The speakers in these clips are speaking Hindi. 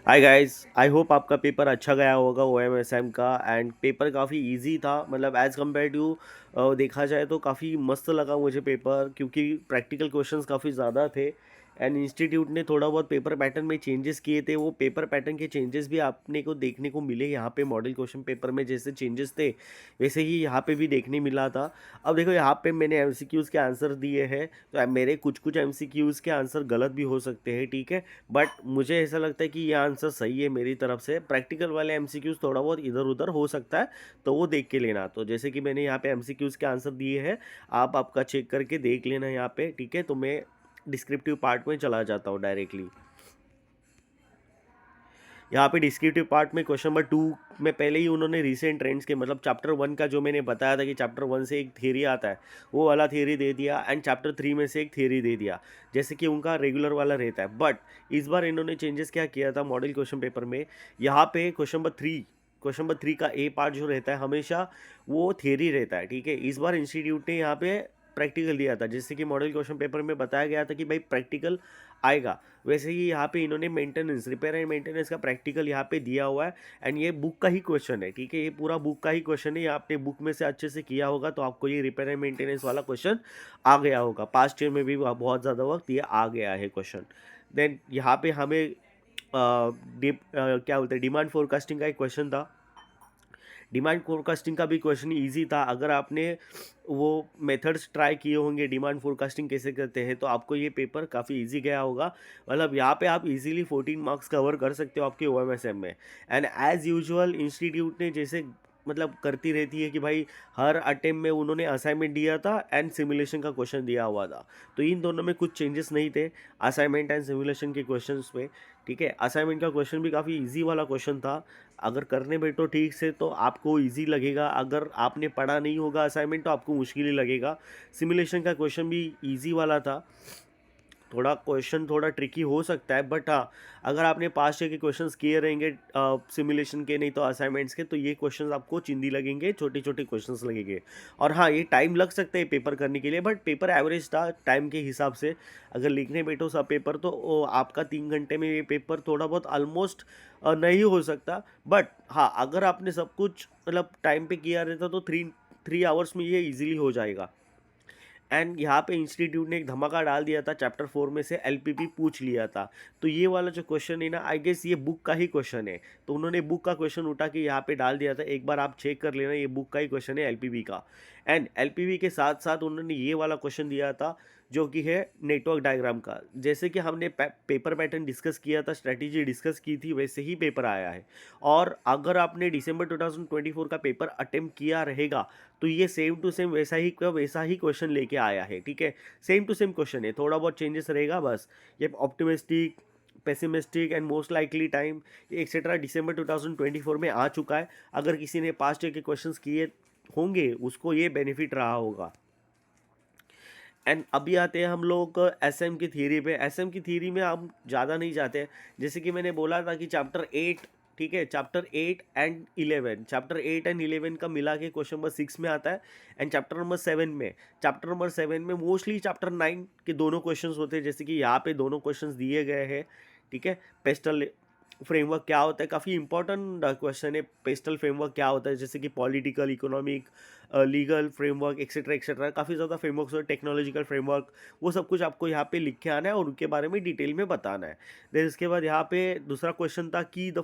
हाय गाइस, आई होप आपका पेपर अच्छा गया होगा ओएमएसएम का। एंड पेपर काफ़ी इजी था, मतलब एज़ कम्पेयर टू देखा जाए तो काफ़ी मस्त लगा मुझे पेपर, क्योंकि प्रैक्टिकल क्वेश्चंस काफ़ी ज़्यादा थे। एंड इंस्टीट्यूट ने थोड़ा बहुत पेपर पैटर्न में चेंजेस किए थे, वो पेपर पैटर्न के चेंजेस भी आपने को देखने को मिले यहाँ पे। मॉडल क्वेश्चन पेपर में जैसे चेंजेस थे वैसे ही यहाँ पे भी देखने मिला था। अब देखो, यहाँ पे मैंने एमसीक्यूज़ के आंसर दिए हैं, तो मेरे कुछ कुछ एमसीक्यूज़ के आंसर गलत भी हो सकते हैं, ठीक है। बट मुझे ऐसा लगता है कि ये आंसर सही है मेरी तरफ से। प्रैक्टिकल वाले एमसीक्यूज थोड़ा बहुत इधर उधर हो सकता है, तो वो देख के लेना। तो जैसे कि मैंने यहाँ पे एमसीक्यूज के आंसर दिए हैं, आप आपका चेक करके देख लेना यहाँ पे, ठीक है। तो मैं डिस्क्रिप्टिव पार्ट में चला जाता हूँ डायरेक्टली। यहाँ पे डिस्क्रिप्टिव पार्ट में क्वेश्चन नंबर 2 में पहले ही उन्होंने रिसेंट ट्रेंड्स के, मतलब चैप्टर 1 का जो मैंने बताया था कि चैप्टर 1 से एक थियरी आता है, वो वाला थियरी दे दिया। एंड चैप्टर 3 में से एक थियरी दे दिया, जैसे कि उनका रेगुलर वाला रहता है। बट इस बार इन्होंने चेंजेस क्या किया था मॉडल क्वेश्चन पेपर में, यहाँ पे क्वेश्चन नंबर 3 का ए पार्ट जो रहता है हमेशा वो थियरी रहता है, ठीक है। इस बार इंस्टीट्यूट ने यहाँ पे प्रैक्टिकल दिया था, जैसे कि मॉडल क्वेश्चन पेपर में बताया गया था कि भाई प्रैक्टिकल आएगा, वैसे ही यहाँ पे इन्होंने मेंटेनेंस, रिपेयर एंड मेंटेनेंस का प्रैक्टिकल यहाँ पे दिया हुआ है। एंड ये बुक का ही क्वेश्चन है, ठीक है। ये पूरा बुक का ही क्वेश्चन है, ये आपने बुक में से अच्छे से किया होगा तो आपको ये रिपेयर एंड मेंटेनेंस वाला क्वेश्चन आ गया होगा। पास्ट ईयर में भी बहुत ज़्यादा वक्त ये आ गया है क्वेश्चन। देन यहाँ पे हमें क्या बोलते हैं, डिमांड फोरकास्टिंग का एक क्वेश्चन था। डिमांड फोरकास्टिंग का भी क्वेश्चन इजी था। अगर आपने वो मेथड्स ट्राई किए होंगे डिमांड फोरकास्टिंग कैसे करते हैं, तो आपको ये पेपर काफ़ी इजी गया होगा। मतलब यहाँ पे आप इजीली 14 मार्क्स कवर कर सकते हो आपके ओएमएसएम में। एंड एज़ यूजुअल इंस्टीट्यूट ने जैसे मतलब करती रहती है कि भाई हर अटेम्प्ट में उन्होंने असाइनमेंट दिया था एंड सिमुलेशन का क्वेश्चन दिया हुआ था। तो इन दोनों में कुछ चेंजेस नहीं थे, असाइनमेंट एंड सिमुलेशन के क्वेश्चंस में, ठीक है। असाइनमेंट का क्वेश्चन भी काफ़ी इजी वाला क्वेश्चन था। अगर करने बैठो ठीक से तो आपको इजी लगेगा, अगर आपने पढ़ा नहीं होगा असाइनमेंट तो आपको मुश्किल ही लगेगा। सिमुलेशन का क्वेश्चन भी इजी वाला था। थोड़ा क्वेश्चन थोड़ा ट्रिकी हो सकता है, बट हाँ, अगर आपने पास्ट ईयर के क्वेश्चंस किए रहेंगे सिमुलेशन के, नहीं तो असाइनमेंट्स के, तो ये क्वेश्चंस आपको चिंदी लगेंगे, छोटे छोटे क्वेश्चंस लगेंगे। और हाँ, ये टाइम लग सकता है पेपर करने के लिए, बट पेपर एवरेज था टाइम के हिसाब से। अगर लिखने बैठो सब पेपर तो आपका 3 घंटे में ये पेपर थोड़ा बहुत ऑलमोस्ट नहीं हो सकता। बट हाँ, अगर आपने सब कुछ मतलब टाइम पे किया रहता तो 3 आवर्स में ये इजीली हो जाएगा। एंड यहाँ पे इंस्टीट्यूट ने एक धमाका डाल दिया था, चैप्टर 4 में से एलपीपी पूछ लिया था। तो ये वाला जो क्वेश्चन है ना, आई गेस ये बुक का ही क्वेश्चन है, तो उन्होंने बुक का क्वेश्चन उठा के यहाँ पे डाल दिया था। एक बार आप चेक कर लेना, ये बुक का ही क्वेश्चन है एलपीपी का। एंड एलपीपी के साथ साथ उन्होंने ये वाला क्वेश्चन दिया था जो कि है नेटवर्क डायग्राम का। जैसे कि हमने पेपर पैटर्न डिस्कस किया था, स्ट्रेटेजी डिस्कस की थी, वैसे ही पेपर आया है। और अगर आपने दिसंबर 2024 का पेपर अटेम्प्ट किया रहेगा तो ये सेम टू सेम वैसा ही का वैसा ही क्वेश्चन लेके आया है, ठीक है। सेम टू सेम क्वेश्चन है, थोड़ा बहुत चेंजेस रहेगा बस। ये optimistic, pessimistic and most likely time etcetera दिसंबर 2024 में आ चुका है। अगर किसी ने पास्ट ईयर के क्वेश्चंस किए होंगे उसको ये बेनिफिट रहा होगा। एंड अभी आते हैं हम लोग एसएम की थ्योरी पे। एसएम की थ्योरी में हम ज़्यादा नहीं जाते, जैसे कि मैंने बोला था कि चैप्टर 8, ठीक है, चैप्टर 8 एंड 11 का मिला के क्वेश्चन नंबर 6 में आता है। एंड चैप्टर नंबर 7 में मोस्टली चैप्टर 9 के दोनों क्वेश्चंस होते हैं, जैसे कि यहाँ पे दोनों क्वेश्चंस दिए गए हैं, ठीक है। पेस्टल फ्रेमवर्क क्या होता है, काफ़ी इंपॉर्टेंट क्वेश्चन है। पेस्टल फ्रेमवर्क क्या होता है, जैसे कि political, economic, legal framework etcetera etcetera, काफ़ी ज़्यादा फ्रेमवर्क्स और टेक्नोलॉजिकल फ्रेमवर्क, वो सब कुछ आपको यहाँ पे लिख के आना है और उनके बारे में डिटेल में बताना है। देन इसके बाद यहाँ पे दूसरा क्वेश्चन था कि the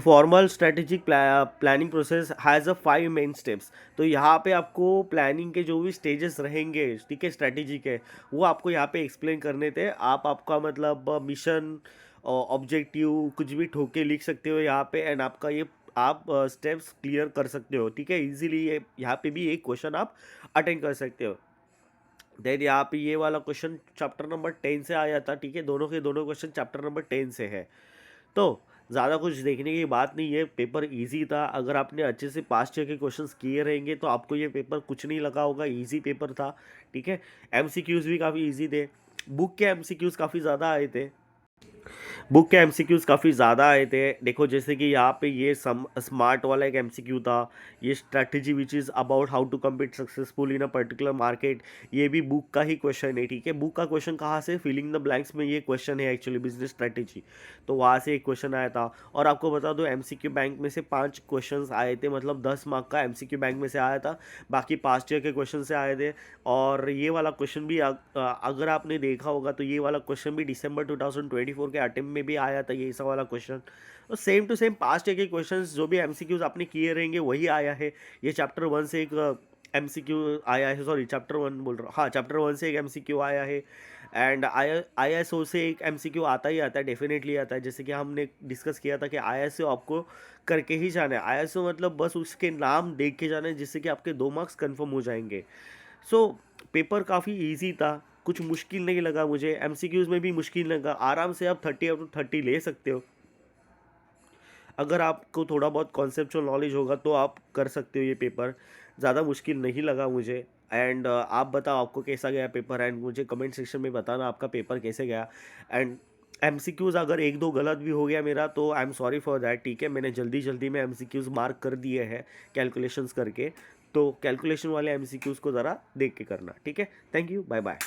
formal strategic planning process has a 5 main steps. तो यहाँ पे आपको प्लानिंग के जो भी स्टेजेस रहेंगे, ठीक है, स्ट्रेटेजी के, वो आपको यहाँ पे एक्सप्लेन करने थे। आप आपका मतलब मिशन, ऑब्जेक्टिव कुछ भी ठोक के लिख सकते हो यहाँ पे। एंड आपका ये आप स्टेप्स क्लियर कर सकते हो, ठीक है, इजीली। ये यहाँ पे भी एक क्वेश्चन आप अटेंड कर सकते हो। देन यहाँ पे ये वाला क्वेश्चन चैप्टर नंबर 10 से आया था, ठीक है। दोनों के दोनों क्वेश्चन चैप्टर नंबर 10 से है। तो ज़्यादा कुछ देखने की बात नहीं है, पेपर इजी था। अगर आपने अच्छे से पास्ट ईयर के क्वेश्चंस किए रहेंगे तो आपको ये पेपर कुछ नहीं लगा होगा, इजी पेपर था, ठीक है। एमसीक्यूज़ भी काफ़ी इजी थे, बुक के एमसीक्यूज़ काफ़ी ज़्यादा आए थे। बुक के एमसीक्यूज काफ़ी ज़्यादा आए थे। देखो जैसे कि यहाँ पे ये सम स्मार्ट वाला एक एमसीक्यू था, ये strategy which is about how to compete successful in a particular market, ये भी बुक का ही क्वेश्चन है। ठीक है, बुक का क्वेश्चन कहाँ से, फिलिंग द ब्लैंक्स में ये क्वेश्चन है एक्चुअली, बिजनेस स्ट्रैटेजी, तो वहाँ से एक क्वेश्चन आया था। और आपको बता दो एमसीक्यू बैंक में से 5 क्वेश्चन आए थे, मतलब 10 मार्क का एमसीक्यू बैंक में से आया था, बाकी पास्ट ईयर के क्वेश्चन से आए थे। और ये वाला क्वेश्चन भी अगर आपने देखा होगा तो ये वाला क्वेश्चन भी दिसंबर 2024 के अटेम्प्ट में भी आया था, ये ऐसा वाला क्वेश्चन। तो same to same past year के क्वेश्चंस जो भी एमसीक्यूज आपने किए रहेंगे वही आया है। ये चैप्टर 1 से एक एमसीक्यू आया है, सॉरी चैप्टर 1 बोल रहा हूँ, हाँ चैप्टर 1 से एक एमसीक्यू आया है। एंड आईएसओ से एक एमसीक्यू आता ही आता है, डेफिनेटली आता है। जैसे कि हमने डिस्कस किया था कि आईएसओ आपको करके ही जाना है, आईएसओ मतलब बस उसके नाम देख के जाना है, जिससे कि आपके 2 मार्क्स कन्फर्म हो जाएंगे। सो पेपर काफ़ी इजी था, कुछ मुश्किल नहीं लगा मुझे, एमसीक्यूज़ में भी मुश्किल लगा, आराम से आप 30 ले सकते हो। अगर आपको थोड़ा बहुत कॉन्सेप्चुअल नॉलेज होगा तो आप कर सकते हो ये पेपर, ज़्यादा मुश्किल नहीं लगा मुझे। एंड आप बताओ आपको कैसा गया पेपर, एंड मुझे कमेंट सेक्शन में बताना आपका पेपर कैसे गया। एंड एमसीक्यूज़ अगर एक दो गलत भी हो गया मेरा तो I am sorry for that. ठीक है, मैंने जल्दी जल्दी में एमसीक्यूज़ मार्क कर दिए हैं कैलकुलेशंस करके, तो कैलकुलेशन वाले एमसीक्यूज़ को ज़रा देख के करना। ठीक है, थैंक यू, बाय बाय।